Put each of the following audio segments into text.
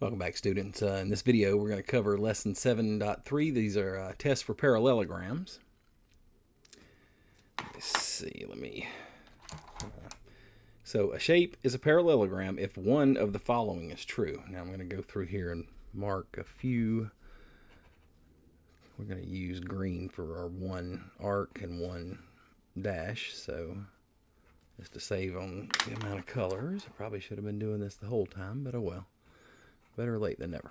Welcome back, students. In this video, we're going to cover lesson 7.3. These are tests for parallelograms. Let's see, So a shape is a parallelogram if one of the following is true. Now I'm going to go through here and mark a few. We're going to use green for our one arc and one dash. So just to save on the amount of colors, I probably should have been doing this the whole time, but oh well. Better late than never.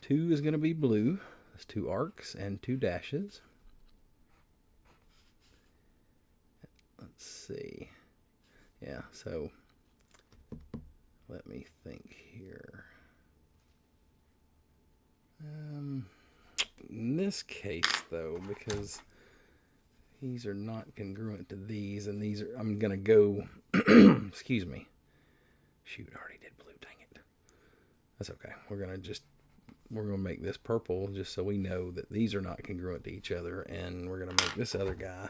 2 is going to be blue. That's 2 arcs and 2 dashes. Let's see. Yeah, so let me think here. In this case, though, because these are not congruent to these, and these are, I'm going to go, excuse me. Shoot, I already did blue, dang it. That's okay. We're going to make this purple just so we know that these are not congruent to each other, and we're going to make this other guy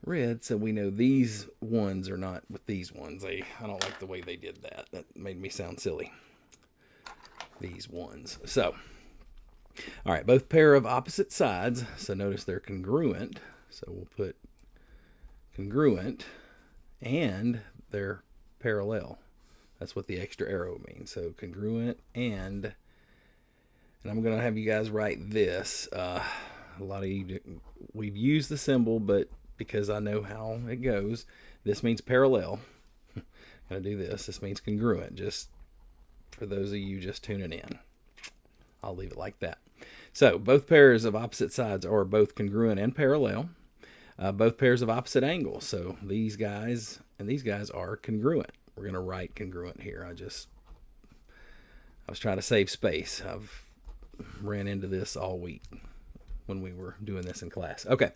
red so we know these ones are not with these ones. I don't like the way they did that. That made me sound silly. These ones. So, all right, both pair of opposite sides. So notice they're congruent. So we'll put congruent and they're parallel. That's what the extra arrow means. So congruent and I'm going to have you guys write this. A lot of you, we've used the symbol, but because I know how it goes, this means parallel. I'm going to do this. This means congruent, just for those of you just tuning in. I'll leave it like that. So both pairs of opposite sides are both congruent and parallel. Both pairs of opposite angles. So these guys and these guys are congruent. We're going to write congruent here. I was trying to save space. I've ran into this all week when we were doing this in class. Okay.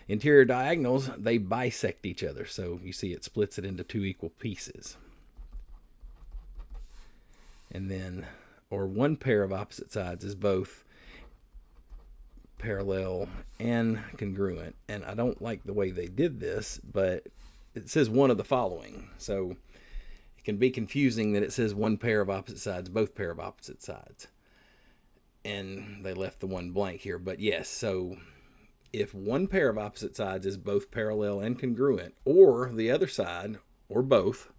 Interior diagonals, they bisect each other. So you see it splits it into 2 equal pieces. And then, or one pair of opposite sides is both parallel and congruent. And I don't like the way they did this, but it says one of the following. So it can be confusing that it says one pair of opposite sides, both pair of opposite sides. And they left the one blank here. But yes, so if one pair of opposite sides is both parallel and congruent, or the other side, or both,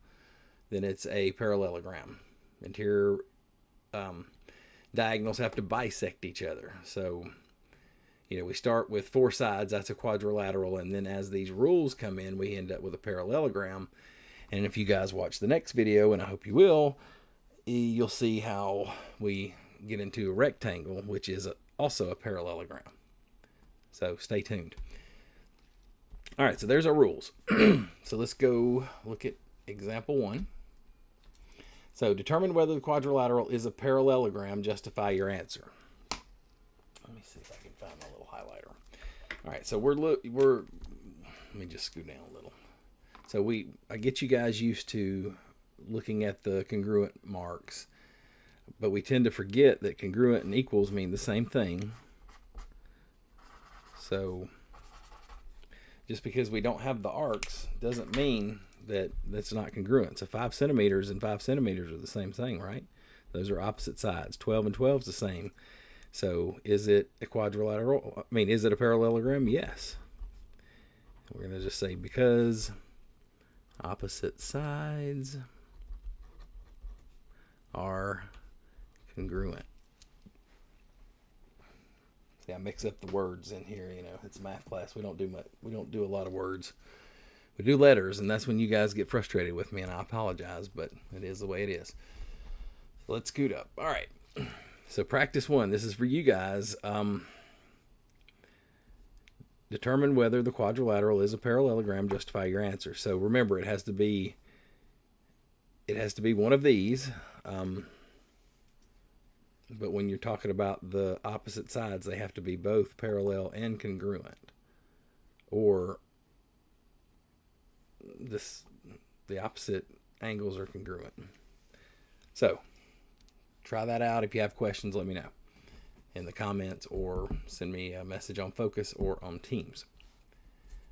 then it's a parallelogram. Interior diagonals have to bisect each other. So, we start with 4 sides, that's a quadrilateral, and then as these rules come in, we end up with a parallelogram. And if you guys watch the next video, and I hope you will, you'll see how we get into a rectangle, which is also a parallelogram. So stay tuned. All right, so there's our rules. So let's go look at example 1. So determine whether the quadrilateral is a parallelogram. Justify your answer. Let me see if I can find my little highlighter. All right, so let me just scoot down a little. So I get you guys used to looking at the congruent marks, but we tend to forget that congruent and equals mean the same thing. So just because we don't have the arcs doesn't mean that that's not congruent. So 5 centimeters and 5 centimeters are the same thing, right? Those are opposite sides. 12 and 12 is the same. So is it a quadrilateral? I mean, is it a parallelogram? Yes. We're going to just say because opposite sides are congruent. Yeah, I mix up the words in here. It's a math class. We don't do a lot of words. We do letters, and that's when you guys get frustrated with me, and I apologize, but it is the way it is. So let's scoot up. All right. So practice 1. This is for you guys. Determine whether the quadrilateral is a parallelogram. Justify your answer. So remember, it has to be one of these. But when you're talking about the opposite sides, they have to be both parallel and congruent. Or the opposite angles are congruent. So try that out. If you have questions, let me know in the comments or send me a message on Focus or on Teams.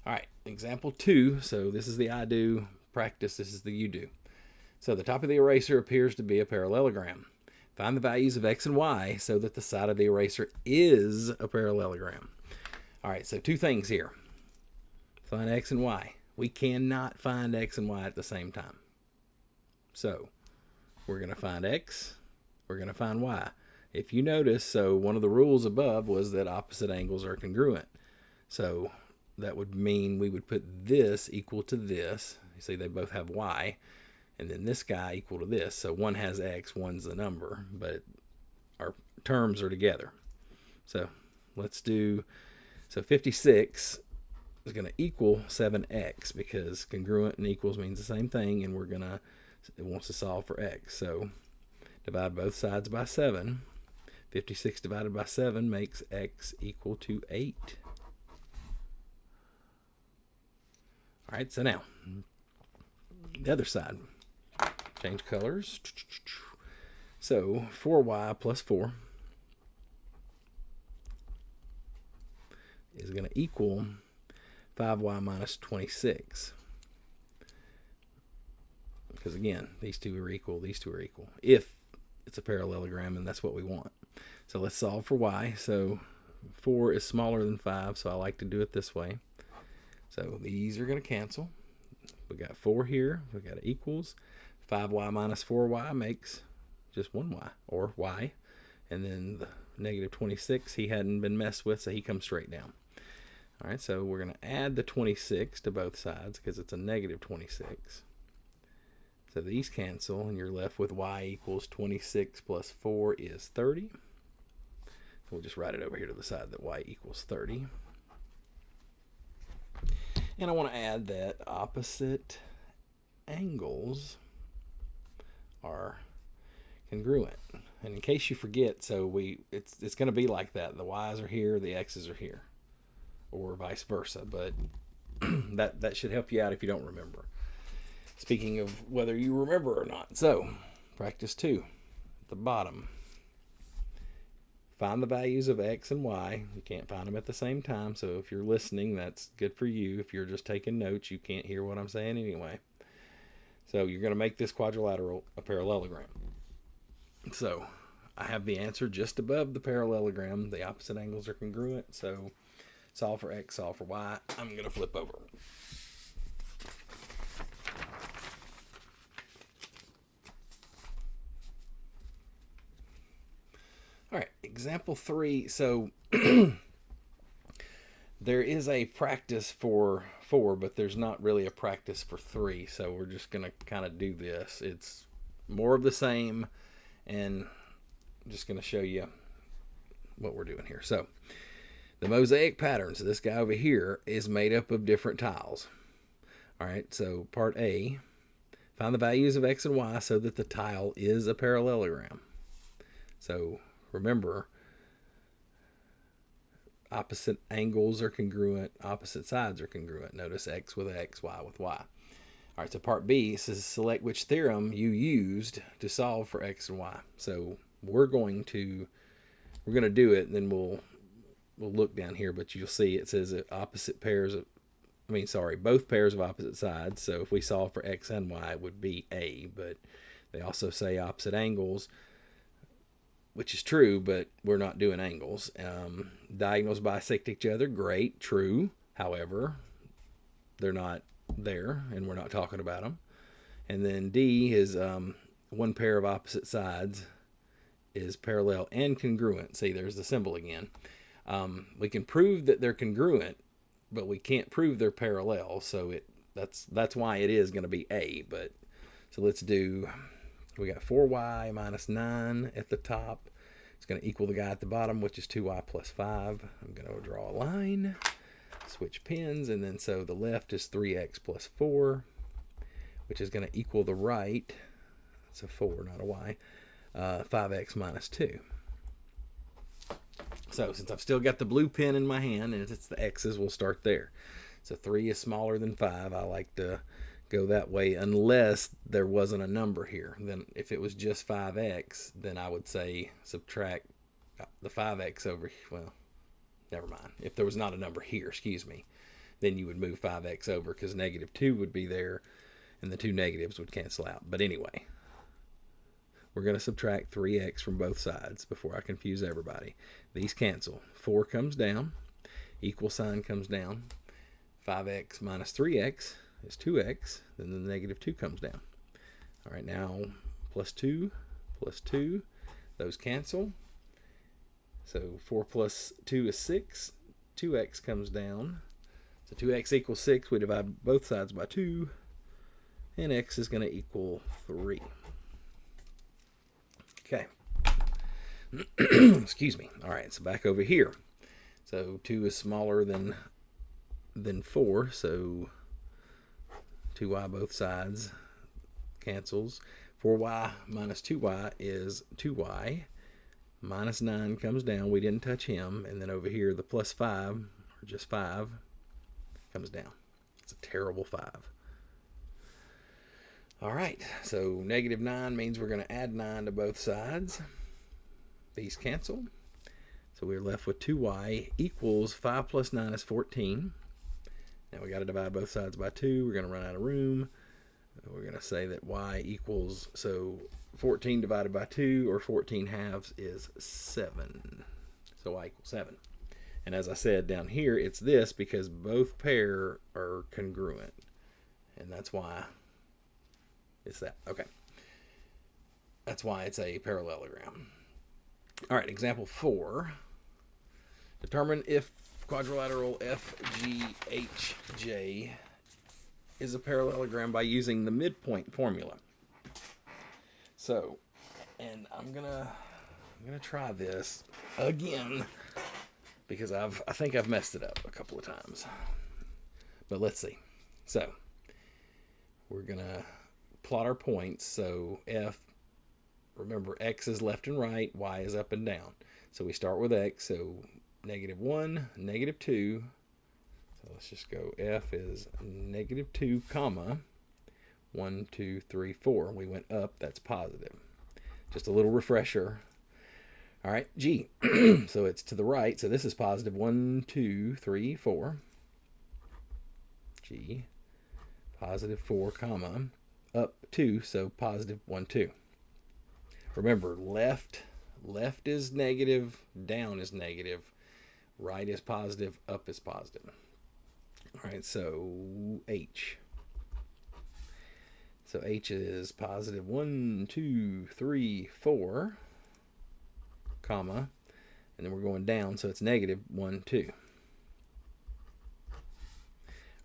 All right, example 2. So this is the I do practice. This is the you do. So the top of the eraser appears to be a parallelogram. Find the values of x and y so that the side of the eraser is a parallelogram. All right, so two things here. Find x and y. We cannot find x and y at the same time. So we're going to find x, we're going to find y. If you notice, so one of the rules above was that opposite angles are congruent. So that would mean we would put this equal to this. You see they both have y. And then this guy equal to this. So one has x, one's the number, but our terms are together. So let's do, so 56 is going to equal 7x because congruent and equals means the same thing, and it wants to solve for x. So divide both sides by 7. 56 divided by 7 makes x equal to 8. All right, so now the other side. Change colors. So 4y plus 4 is going to equal 5y minus 26. Because again, these two are equal, these two are equal. If it's a parallelogram, and that's what we want. So let's solve for y. So 4 is smaller than 5, so I like to do it this way. So these are going to cancel. We got 4 here, we got equals. 5y minus 4y makes just 1y, or y. And then the negative 26, he hadn't been messed with, so he comes straight down. All right, so we're going to add the 26 to both sides because it's a negative 26. So these cancel, and you're left with y equals 26 plus 4 is 30. We'll just write it over here to the side that y equals 30. And I want to add that opposite angles are congruent. And in case you forget, so it's going to be like that. The y's are here, the x's are here, or vice versa. But that should help you out if you don't remember. Speaking of whether you remember or not. So, practice 2, at the bottom. Find the values of x and y. You can't find them at the same time, so if you're listening, that's good for you. If you're just taking notes, you can't hear what I'm saying anyway. So you're going to make this quadrilateral a parallelogram. So I have the answer just above the parallelogram. The opposite angles are congruent, so solve for x, solve for y. I'm going to flip over. All right, example 3. So there is a practice for 4, but there's not really a practice for 3. So we're just going to kind of do this. It's more of the same, and I'm just going to show you what we're doing here. So the mosaic patterns, this guy over here, is made up of different tiles. All right, so part A, find the values of x and y so that the tile is a parallelogram. So remember, opposite angles are congruent, opposite sides are congruent. Notice x with x, y with y. All right, so part B says select which theorem you used to solve for x and y. So we're going to do it, and then we'll look down here, but you'll see it says both pairs of opposite sides. So if we solve for x and y, it would be A, but they also say opposite angles, which is true, but we're not doing angles. Diagonals bisect each other, great, true. However, they're not there, and we're not talking about them. And then D is one pair of opposite sides is parallel and congruent. See, there's the symbol again. We can prove that they're congruent, but we can't prove they're parallel. So that's why it is going to be A. But so let's do. We got 4y minus 9 at the top. It's going to equal the guy at the bottom, which is 2y plus 5. I'm going to draw a line, switch pens, and then so the left is 3x plus 4, which is going to equal the right. It's a 4, not a y. 5x minus 2. So since I've still got the blue pen in my hand, and it's the x's, we'll start there. So 3 is smaller than 5. I like to go that way unless there wasn't a number here. Then if it was just 5x, then I would say subtract the 5x over, well, never mind. If there was not a number here, excuse me, then you would move 5x over because negative 2 would be there and the two negatives would cancel out. But anyway, we're going to subtract 3x from both sides before I confuse everybody. These cancel. 4 comes down. Equal sign comes down. 5x minus 3x is 2x. Then the negative 2 comes down. All right, now plus 2, those cancel. So 4 plus 2 is 6. 2x comes down. So 2x equals 6. We divide both sides by 2. And x is going to equal 3. Okay. Excuse me. All right, so back over here. So 2 is smaller than 4, so 2y both sides cancels. 4y minus 2y is 2y. Minus 9 comes down. We didn't touch him. And then over here, the plus 5, or just 5, comes down. It's a terrible 5. All right, so negative 9 means we're going to add 9 to both sides. These cancel. So we're left with 2y equals 5 plus 9 is 14. Now we got to divide both sides by 2. We're going to run out of room. We're going to say that y equals, so 14 divided by 2, or 14 halves, is 7. So y equals 7. And as I said down here, it's this because both pair are congruent. And that's why it's that. Okay. That's why it's a parallelogram. All right, example 4. Determine if quadrilateral FGHJ is a parallelogram by using the midpoint formula. So, and I'm gonna try this again because I think I've messed it up a couple of times. But let's see. So, we're gonna plot our points. So remember, x is left and right, y is up and down. So we start with x, so -1, -2. So let's just go, f is -2, comma, 1, 2, 3, 4. We went up, that's positive. Just a little refresher. All right, g. So it's to the right, so this is positive 1, 2, 3, 4. G, positive 4, comma, up 2, so positive 1, 2. Remember, left is negative, down is negative, right is positive, up is positive. All right, so H. So H is positive 1, 2, 3, 4, comma, and then we're going down, so it's negative 1, 2.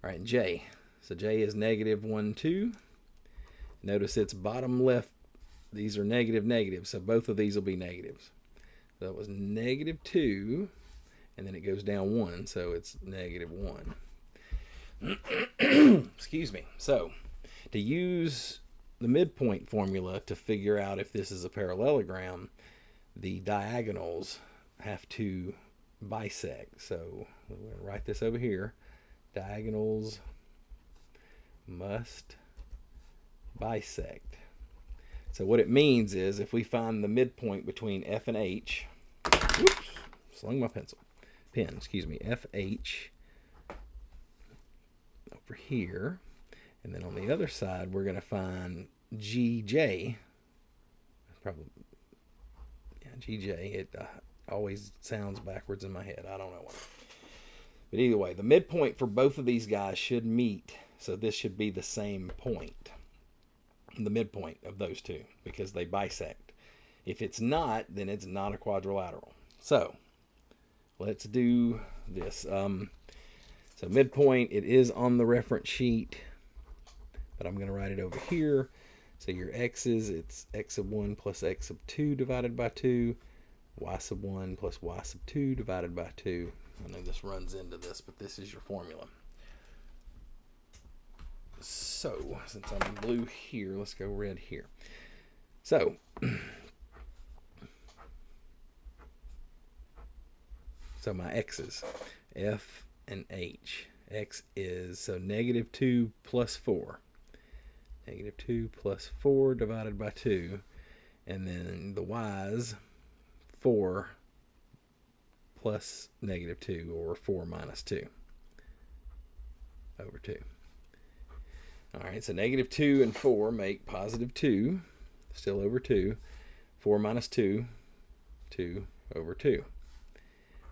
All right, J. So J is -1, 2. Notice it's bottom left. These are negative, so both of these will be negatives. So that was -2, and then it goes down 1, so it's -1. Excuse me. So, to use the midpoint formula to figure out if this is a parallelogram, the diagonals have to bisect. So, we're going to write this over here. Diagonals must bisect. So what it means is if we find the midpoint between F and H, oops, slung my pen, excuse me, FH over here, and then on the other side we're going to find GJ, probably, yeah, GJ, it always sounds backwards in my head, I don't know why. But either way, the midpoint for both of these guys should meet, so this should be the same point. The midpoint of those two because they bisect. If it's not, then it's not a quadrilateral. So let's do this. So midpoint, it is on the reference sheet, but I'm going to write it over here. So your x's, it's x sub 1 plus x sub 2 divided by 2, y sub 1 plus y sub 2 divided by 2. I know this runs into this, but this is your formula. So, since I'm blue here, let's go red here. So, my x's, F and H. X is, so -2 plus 4. -2 plus 4 divided by 2. And then the y's, 4 plus -2, or 4 minus 2 over 2. All right, so -2 and 4 make +2. still over 2. 4 minus 2, 2 over 2.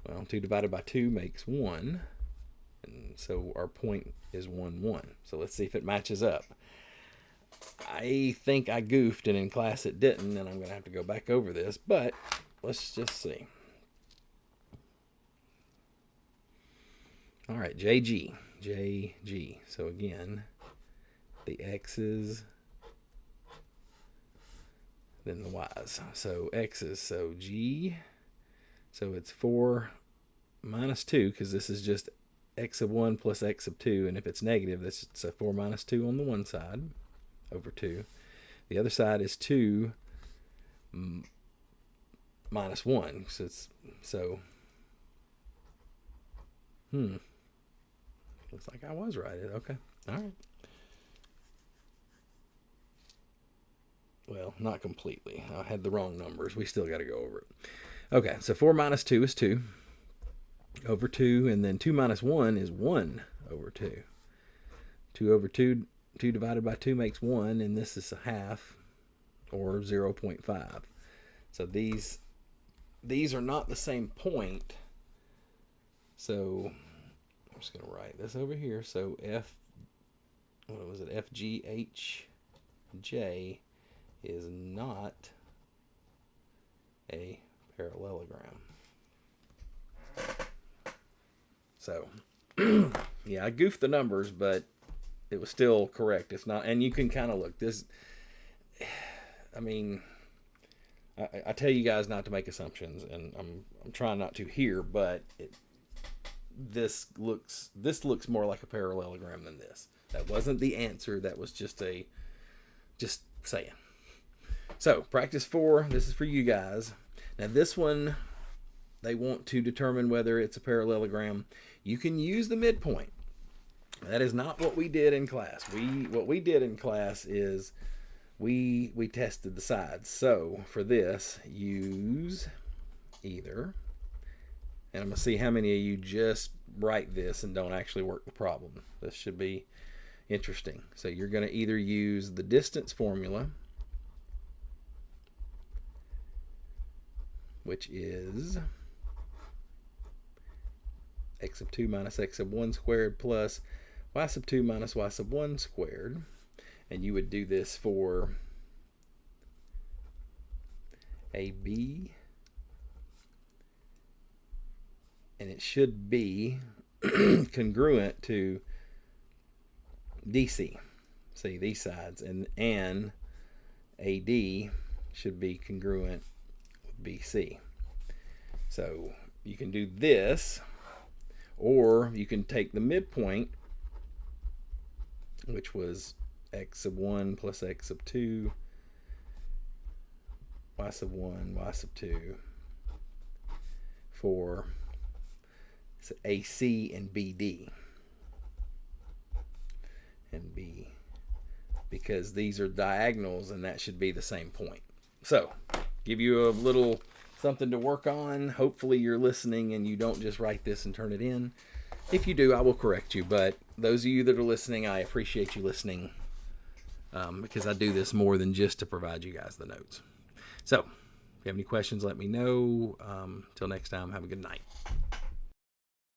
Well, 2 divided by 2 makes 1. And so our point is 1, 1. So let's see if it matches up. I think I goofed, and in class it didn't, and I'm going to have to go back over this, but let's just see. All right, JG. JG. So again, the X's, then the Y's. So X's, so G, so it's 4 minus 2, because this is just X of 1 plus X of 2, and if it's negative, that's a 4 minus 2 on the one side, over 2. The other side is 2 minus 1. So looks like I was right. Okay. All right. Well, not completely. I had the wrong numbers. We still got to go over it. Okay, so 4 minus 2 is 2 over 2, and then 2 minus 1 is 1 over 2. 2 over 2, 2 divided by 2 makes 1, and this is a half, or 0.5. So these are not the same point. So I'm just going to write this over here. So FGHJ is not a parallelogram. So, yeah, I goofed the numbers, but it was still correct. It's not, and you can kind of look this. I mean, I tell you guys not to make assumptions, and I'm trying not to here, but this looks more like a parallelogram than this. That wasn't the answer. That was just saying. So practice 4. This is for you guys. Now this one, they want to determine whether it's a parallelogram. You can use the midpoint. That is not what we did in class. What we did in class is we tested the sides. So for this, use either, and I'm going to see how many of you just write this and don't actually work the problem. This should be interesting. So you're going to either use the distance formula, which is x of 2 minus x of 1 squared plus y sub 2 minus y sub 1 squared. And you would do this for AB, and it should be congruent to DC. See, these sides, and AD should be congruent with BC. So you can do this, or you can take the midpoint, which was x of 1 plus x of 2, y sub 1, y sub 2, for AC and BD. And B, because these are diagonals, and that should be the same point. So, give you a little something to work on. Hopefully you're listening and you don't just write this and turn it in. If you do, I will correct you. But those of you that are listening, I appreciate you listening, because I do this more than just to provide you guys the notes. So, if you have any questions, let me know. Till next time, have a good night.